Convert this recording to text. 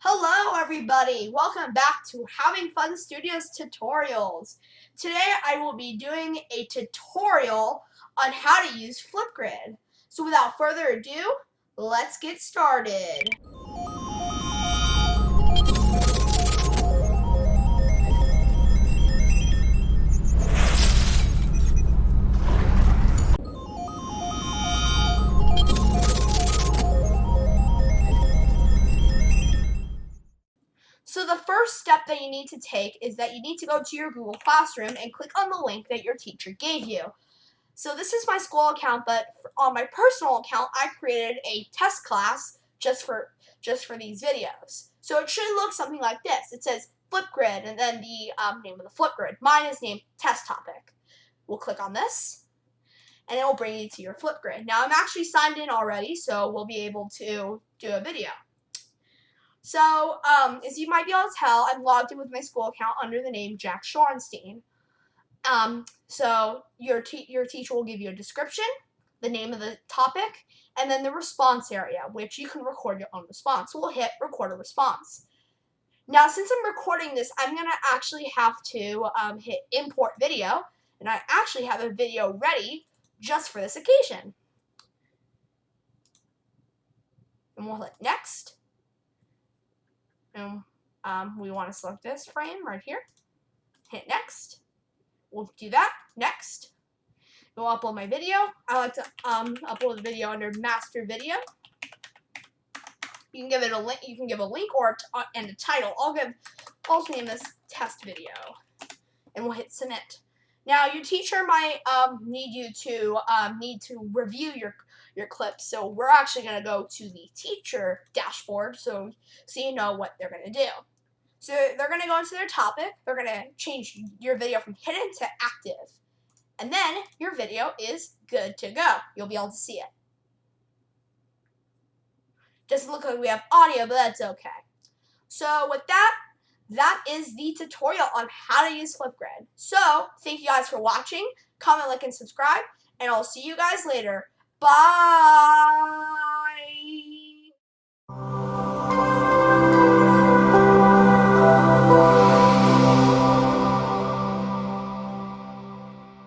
Hello everybody! Welcome back to Having Fun Studios Tutorials. Today I will be doing a tutorial on how to use Flipgrid. So without further ado, let's get started. So the first step that you need to take is that you need to go to your Google Classroom and click on the link that your teacher gave you. So this is my school account, but on my personal account, I created a test class just for these videos. So it should look something like this. It says Flipgrid and then the name of the Flipgrid. Mine is named Test Topic. We'll click on this and it will bring you to your Flipgrid. Now I'm actually signed in already, so we'll be able to do a video. So as you might be able to tell, I'm logged in with my school account under the name Jack Shorenstein. So your teacher will give you a description, the name of the topic, and then the response area, which you can record your own response. So we'll hit record a response. Now, since I'm recording this, I'm going to actually have to hit import video, and I actually have a video ready just for this occasion. And we'll hit next. And we want to select this frame right here. Hit next. We'll do that. Next. We'll upload my video. I like to upload the video under master video. You can give it a link. You can give a link and a title. I'll name this test video, and we'll hit submit. Now your teacher might need to review your clips. So we're actually going to go to the teacher dashboard so you know what they're going to do. So they're going to go into their topic. They're going to change your video from hidden to active. And then your video is good to go. You'll be able to see it. Doesn't look like we have audio, but that's okay. So with that is the tutorial on how to use Flipgrid. So thank you guys for watching. Comment, like, and subscribe. And I'll see you guys later. Bye!